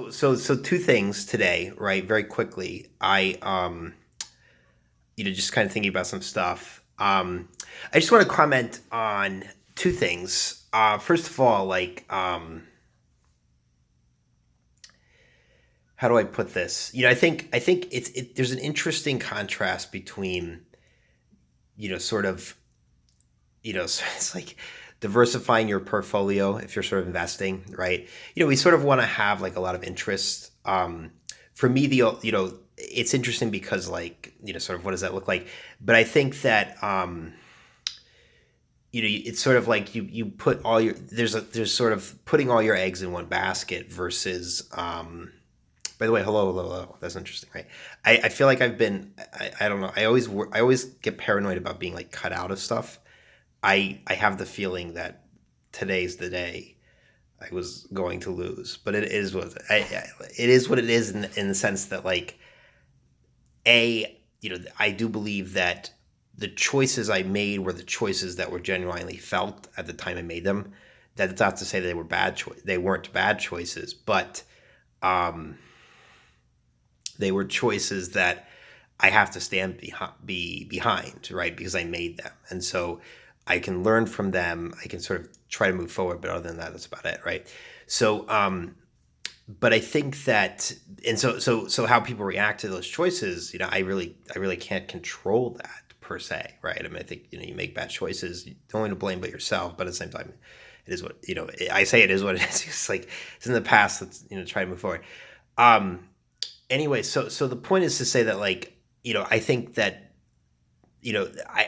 So two things today, right? Very quickly. Just kind of thinking about some stuff. I just want to comment on two things. First of all, how do I put this? I think there's an interesting contrast between, sort of, so it's like diversifying your portfolio if you're sort of investing, right? We sort of want to have like a lot of interest. For me, it's interesting because like, sort of what does that look like? But I think that, it's sort of like you put all your there's sort of putting all your eggs in one basket versus, by the way, hello. That's interesting, right? I feel like I don't know. I always get paranoid about being like cut out of stuff. I have the feeling that today's the day I was going to lose, but it is what it is in the sense that like I do believe that the choices I made were the choices that were genuinely felt at the time I made them. That's not to say they were bad choice. They weren't bad choices, but um, they were choices that I have to be behind, right? Because I made them, and so I can learn from them. I can sort of try to move forward, but other than that, that's about it, right? So, but I think that, and so how people react to those choices, I really can't control that per se, right? I mean, I think you make bad choices, you don't want to blame but yourself, but at the same time, it is what I say. It is what it is. It's like it's in the past. Let's try to move forward. Um, anyway, so the point is to say that like I think that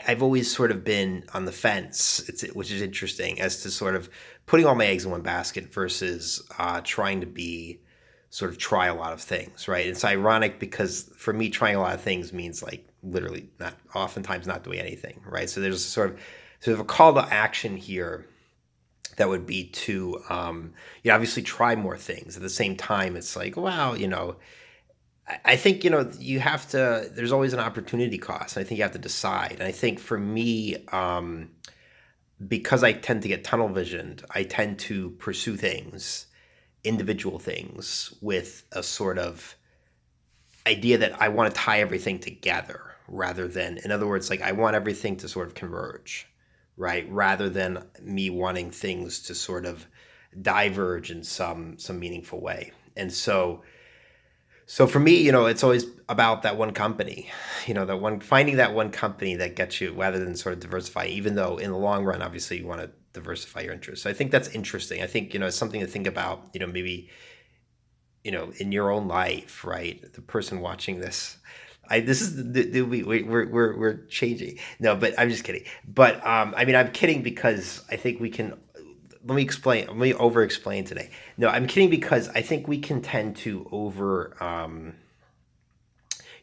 I've always sort of been on the fence, which is interesting, as to sort of putting all my eggs in one basket versus trying to be sort of try a lot of things, right? It's ironic because for me, trying a lot of things means like literally not oftentimes not doing anything, right? So there's sort of a call to action here that would be to obviously try more things. At the same time, it's like wow, I think you have to. There's always an opportunity cost. I think you have to decide. And I think for me, because I tend to get tunnel visioned, I tend to pursue things, individual things, with a sort of idea that I want to tie everything together, rather than, in other words, like I want everything to sort of converge, right? Rather than me wanting things to sort of diverge in some meaningful way. And so for me, it's always about that one company, that one finding that one company that gets you, rather than sort of diversify. Even though in the long run, obviously, you want to diversify your interests. So I think that's interesting. I think it's something to think about. Maybe in your own life, right? The person watching this, this is we're changing. No, but I'm just kidding. But I mean, I'm kidding because I think we can. Let me explain. Let me over explain today. No, I'm kidding because I think we can tend to over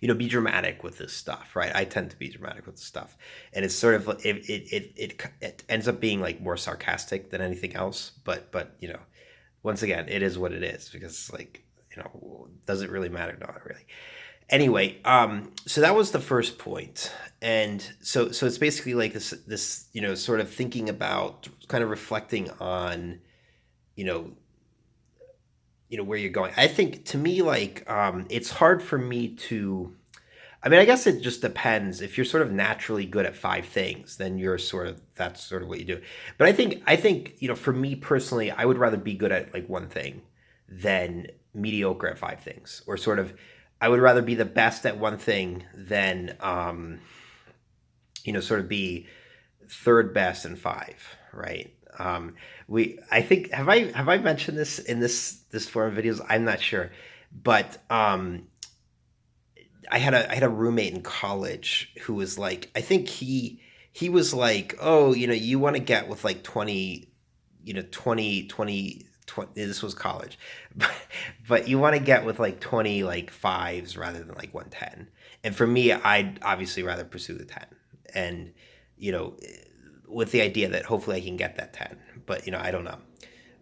be dramatic with this stuff, right? I tend to be dramatic with this stuff, and it's sort of it ends up being like more sarcastic than anything else. But once again, it is what it is because like does it really matter? Not really. Anyway, so that was the first point, and so it's basically like this sort of thinking about, kind of reflecting on you know where you're going. I think to me like it's hard for me to. I mean, I guess it just depends. If you're sort of naturally good at five things, then that's sort of what you do. But I think for me personally, I would rather be good at like one thing than mediocre at five things, or sort of I would rather be the best at one thing than sort of be third best in five, right? We I think have I mentioned this in this form of videos? I'm not sure, but I had a roommate in college who was like, I think he was like, oh, you want to get with like 20, 20. This was college, but you want to get with like 20 like fives rather than like 110. And for me, I'd obviously rather pursue the 10, and you know, with the idea that hopefully I can get that 10. But I don't know.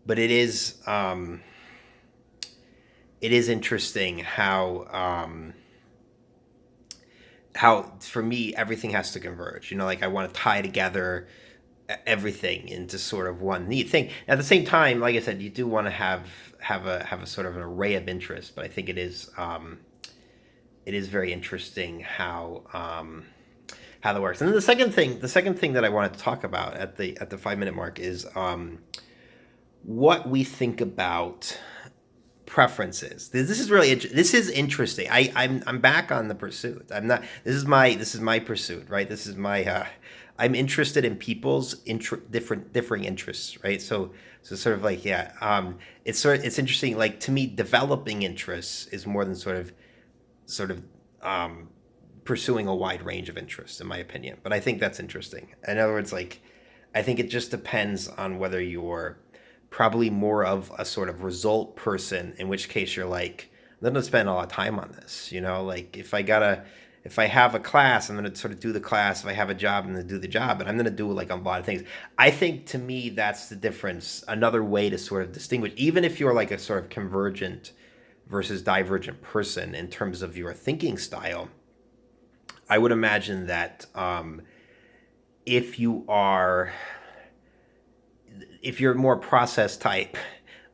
But it is interesting how for me everything has to converge. Like I want to tie together everything into sort of one neat thing. At the same time, like I said, you do want to have a sort of an array of interests, but I think it is very interesting how that works. And then the second thing that I wanted to talk about at the 5 minute mark is what we think about preferences. This is interesting. I'm back on the pursuit. I'm not. This is my pursuit, right? This is my. I'm interested in people's differing interests, right? So sort of like yeah. It's interesting. Like to me, developing interests is more than sort of pursuing a wide range of interests, in my opinion. But I think that's interesting. In other words, like I think it just depends on whether you're probably more of a sort of result person, in which case you're like, I'm gonna spend a lot of time on this, you know, like if I have a class, I'm gonna sort of do the class. If I have a job, I'm gonna do the job, and I'm gonna do like a lot of things. I think to me that's the difference. Another way to sort of distinguish, even if you're like a sort of convergent versus divergent person in terms of your thinking style, I would imagine that if you are if you're a more process type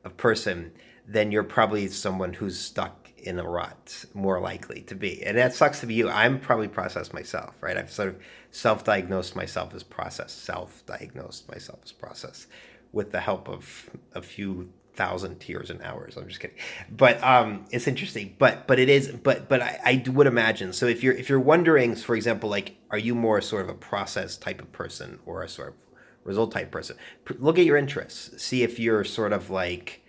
of person, then you're probably someone who's stuck in a rut, more likely to be. And that sucks to be you. I'm probably processed myself, right? I've sort of self-diagnosed myself as process with the help of a few thousand tears and hours. I'm just kidding. But it's interesting. But it is but I would imagine. So if you're wondering, for example, like are you more sort of a process type of person or a sort of result type person? Look at your interests. See if you're sort of like,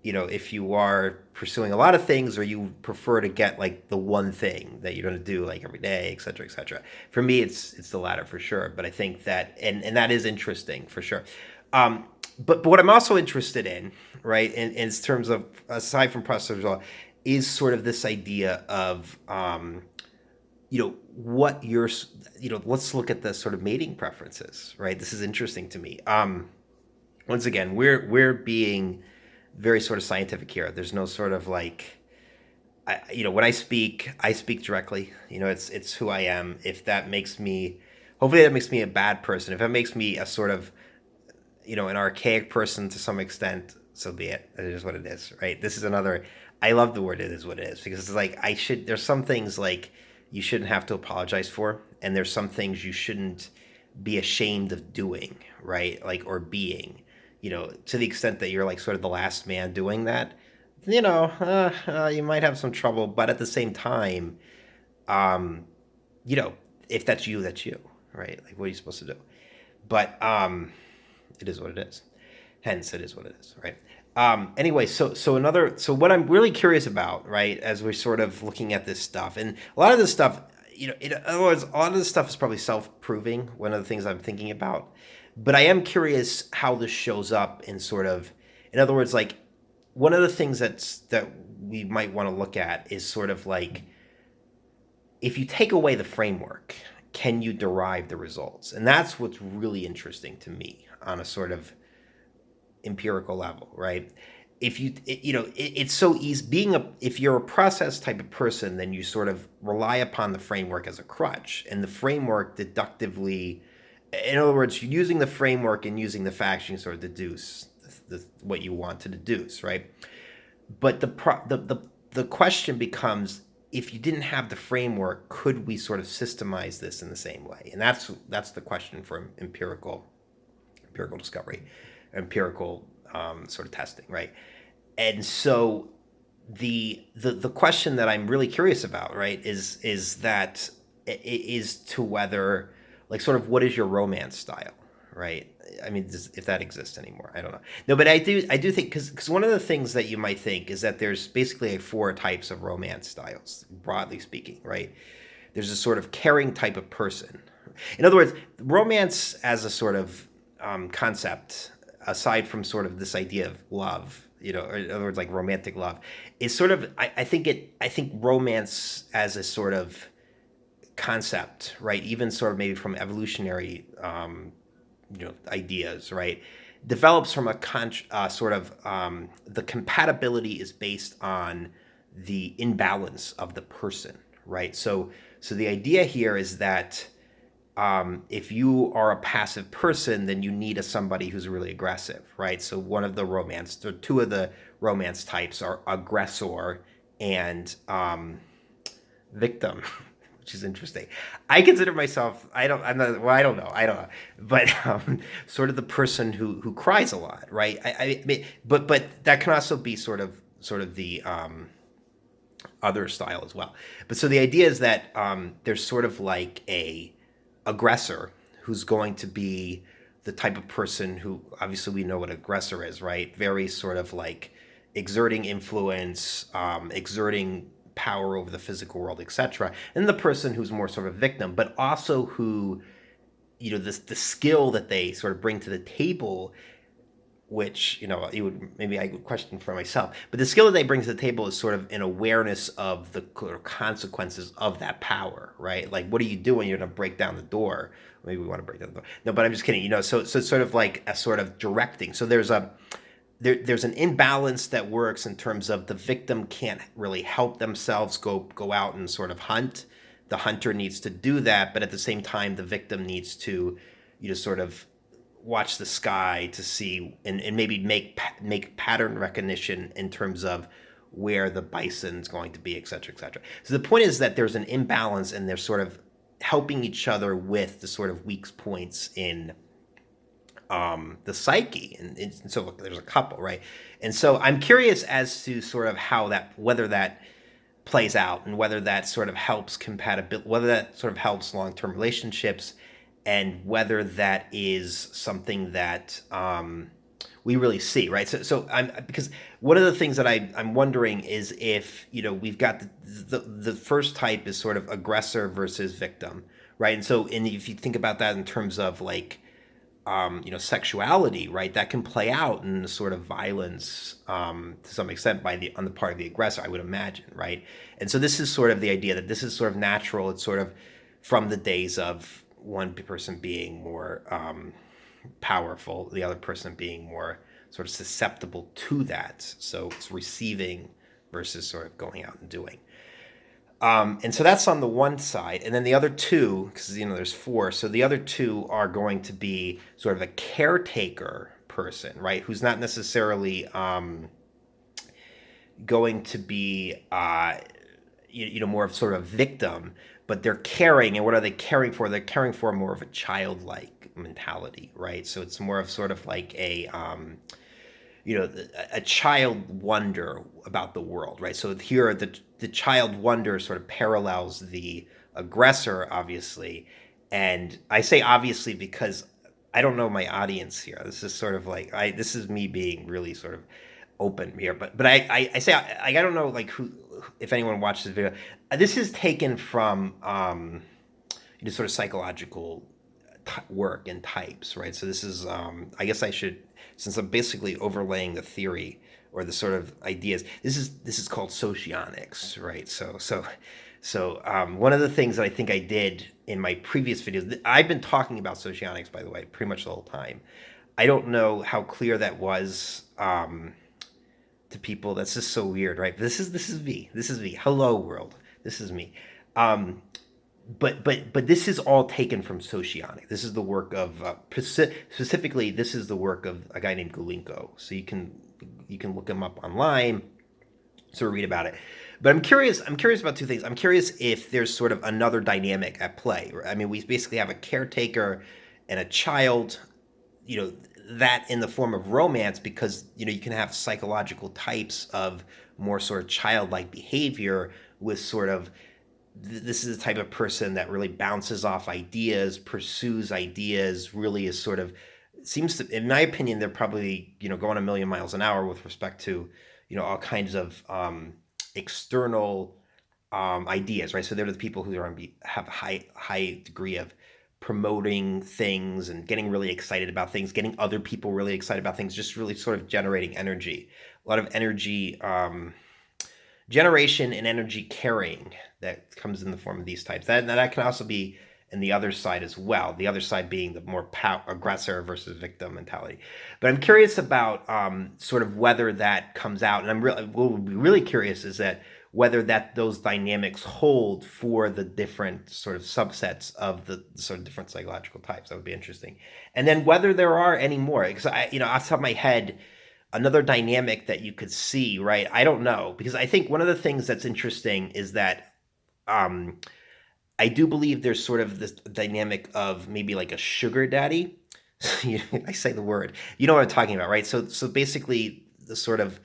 you know, if you are pursuing a lot of things or you prefer to get like the one thing that you're going to do like every day, et cetera, et cetera. For me, it's the latter for sure. But I think that, and that is interesting for sure. But what I'm also interested in, right, in terms of, aside from process result, is sort of this idea of, you know, what you're, you know, let's look at the sort of mating preferences, right? This is interesting to me. Once again, we're being very sort of scientific here. There's no sort of like, you know, when I speak directly. You know, it's who I am. If that makes me, hopefully that makes me a bad person. If that makes me a sort of, you know, an archaic person to some extent, so be it. It is what it is, right? This is another. I love the word "it is what it is" because it's like there's some things like you shouldn't have to apologize for, and there's some things you shouldn't be ashamed of doing, right? Like or being, you know, to the extent that you're like sort of the last man doing that, you know, you might have some trouble. But at the same time, um, you know, if that's you, right? Like, what are you supposed to do? But it is what it is. Hence, it is what it is, right? Anyway, so what I'm really curious about, right, as we're sort of looking at this stuff, and a lot of this stuff, you know, in other words, a lot of this stuff is probably self-proving. One of the things I'm thinking about, but I am curious how this shows up in sort of, in other words, like one of the things that we might want to look at is sort of like if you take away the framework, can you derive the results? And that's what's really interesting to me on a sort of empirical level, right? If you you know it's so easy if you're a process type of person, then you sort of rely upon the framework as a crutch, and the framework deductively, in other words, you're using the framework and using the facts, you can sort of deduce what you want to deduce, right? But the question becomes, if you didn't have the framework, could we sort of systemize this in the same way? And that's the question for empirical discovery, empirical sort of testing, right? And so the question that I'm really curious about, right, is that is to whether, like, sort of what is your romance style, right? I mean, if that exists anymore, I don't know. No, but I do think, because one of the things that you might think is that there's basically like four types of romance styles, broadly speaking, right? There's a sort of caring type of person. In other words, romance as a sort of concept, aside from sort of this idea of love, you know, or in other words, like romantic love, is sort of, I think romance as a sort of concept, right? Even sort of maybe from evolutionary, you know, ideas, right? Develops from a sort of the compatibility is based on the imbalance of the person, right? So the idea here is that if you are a passive person, then you need somebody who's really aggressive, right? So two of the romance types are aggressor and victim, which is interesting. I consider myself, I don't know, but sort of the person who cries a lot, right? I mean, but that can also be sort of the other style as well. But so the idea is that there's sort of like a aggressor who's going to be the type of person who, obviously we know what aggressor is, right? Very sort of like exerting influence, exerting power over the physical world, etc. And the person who's more sort of victim, but also who, the skill that they sort of bring to the table, which I would question for myself, but the skill that they bring to the table is sort of an awareness of the consequences of that power, right? Like, what do you do when you're going to break down the door? Maybe we want to break down the door. No, but I'm just kidding. So it's sort of like a sort of directing. So there's an imbalance that works in terms of the victim can't really help themselves go out and sort of hunt. The hunter needs to do that, but at the same time, the victim needs to, sort of watch the sky to see and maybe make pattern recognition in terms of where the bison's going to be, et cetera, et cetera. So the point is that there's an imbalance and they're sort of helping each other with the sort of weak points in the psyche. And so look, there's a couple, right? And so I'm curious as to sort of whether that plays out and whether that sort of helps compatibility, whether that sort of helps long-term relationships, and whether that is something that we really see, right? So because one of the things that I'm wondering is if we've got the first type is sort of aggressor versus victim, right? And if you think about that in terms of like sexuality, right, that can play out in sort of violence to some extent on the part of the aggressor, I would imagine, right? And so this is sort of the idea that this is sort of natural. It's sort of from the days of one person being more powerful, the other person being more sort of susceptible to that. So it's receiving versus sort of going out and doing. And so that's on the one side. And then the other two, because there's four, so the other two are going to be sort of a caretaker person, right? Who's not necessarily going to be more of sort of victim, but they're caring. And what are they caring for? They're caring for more of a childlike mentality, right? So it's more of sort of like a child wonder about the world, right? So here the child wonder sort of parallels the aggressor, obviously. And I say obviously because I don't know my audience here. This is sort of like this is me being really sort of open here, but I say I don't know like who, if anyone watched this video. This is taken from sort of psychological work and types, right? So this is I guess I should, since I'm basically overlaying the theory or the sort of ideas, this is called socionics, right? So one of the things that I think I did in my previous videos, I've been talking about socionics, by the way, pretty much the whole time. I don't know how clear that was to people. That's just so weird, right? This is me. This is me. Hello, world. This is me. But this is all taken from socionic. This is the work of specifically. This is the work of a guy named Gulinko. So you can look him up online, sort of read about it. But I'm curious about two things. I'm curious if there's sort of another dynamic at play. I mean, we basically have a caretaker and a child. That in the form of romance, because you can have psychological types of more sort of childlike behavior with sort of this is the type of person that really bounces off ideas, pursues ideas, really is sort of seems to, in my opinion, they're probably going a million miles an hour with respect to all kinds of external ideas, right? So they're the people who have high degree of promoting things and getting really excited about things, getting other people really excited about things, just really sort of generating energy, a lot of energy generation and energy carrying that comes in the form of these types. That can also be in the other side as well. The other side being the more aggressor versus victim mentality. But I'm curious about sort of whether that comes out, and what would be really curious is that whether that those dynamics hold for the different sort of subsets of the sort of different psychological types. That would be interesting. And then whether there are any more, because off the top of my head, another dynamic that you could see, right? I don't know, because I think one of the things that's interesting is that um, I do believe there's sort of this dynamic of maybe like a sugar daddy. I say the word, you know what I'm talking about, right? So basically, the sort of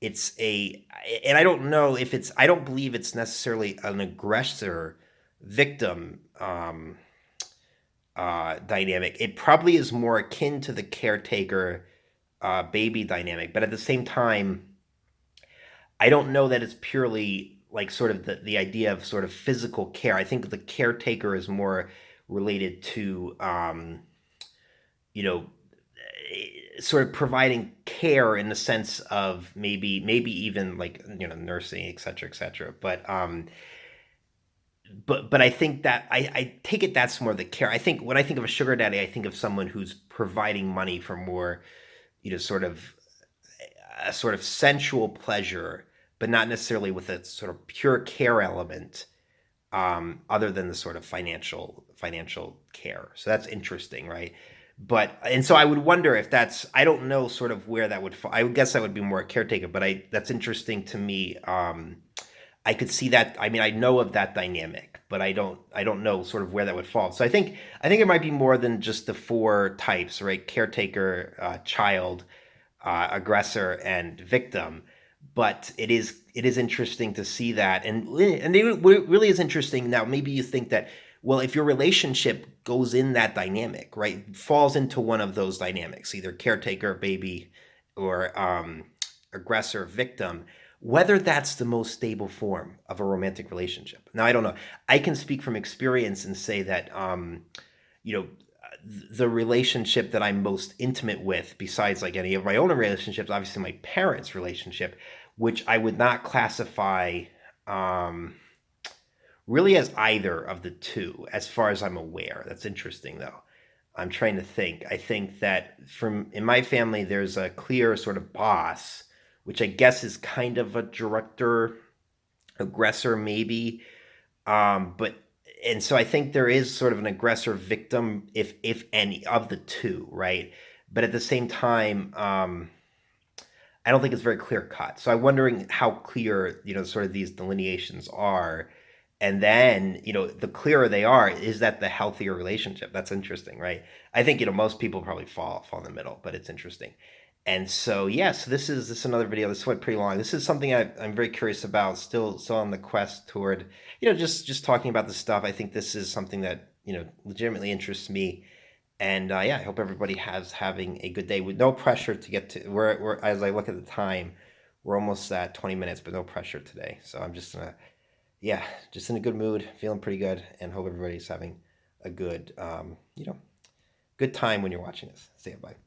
it's a, and I don't know if it's, I don't believe it's necessarily an aggressor victim dynamic. It probably is more akin to the caretaker baby dynamic, but at the same time, I don't know that it's purely like sort of the idea of sort of physical care. I think the caretaker is more related to, you know, sort of providing care in the sense of maybe even like, nursing, et cetera, et cetera. But I think that I take it that's more the care. I think when I think of a sugar daddy, I think of someone who's providing money for more, sort of a sort of sensual pleasure, but not necessarily with a sort of pure care element, other than the sort of financial care. So that's interesting, right? But and so I would wonder if that's, I don't know sort of where that would fall. I would guess that would be more a caretaker, but I that's interesting to me. I could see that. I mean, I know of that dynamic, but I don't know sort of where that would fall. So I think it might be more than just the four types, right? Caretaker, child, aggressor, and victim. But it is interesting to see that, and it really is interesting. Now, maybe you think that, well, if your relationship goes in that dynamic, right, falls into one of those dynamics, either caretaker, baby, or aggressor, victim, whether that's the most stable form of a romantic relationship. Now, I don't know. I can speak from experience and say that, you know, the relationship that I'm most intimate with, besides like any of my own relationships, obviously my parents' relationship, which I would not classify um, really as either of the two, as far as I'm aware. That's interesting, though. I'm trying to think. I think that from in my family, there's a clear sort of boss, which I guess is kind of a director, aggressor, maybe. But and so I think there is sort of an aggressor victim, if any of the two, right? But at the same time, I don't think it's very clear cut. So I'm wondering how clear, sort of these delineations are. And then, the clearer they are, is that the healthier relationship? That's interesting, right? I think, most people probably fall in the middle, but it's interesting. And so, yeah, so this is another video. This went pretty long. This is something I'm very curious about. Still on the quest toward, just talking about this stuff. I think this is something that, legitimately interests me. And yeah, I hope everybody has having a good day with no pressure to get to. We're as I look at the time, we're almost at 20 minutes, but no pressure today. So I'm just gonna, yeah, just in a good mood, feeling pretty good, and hope everybody's having a good, good time when you're watching this. See you, bye.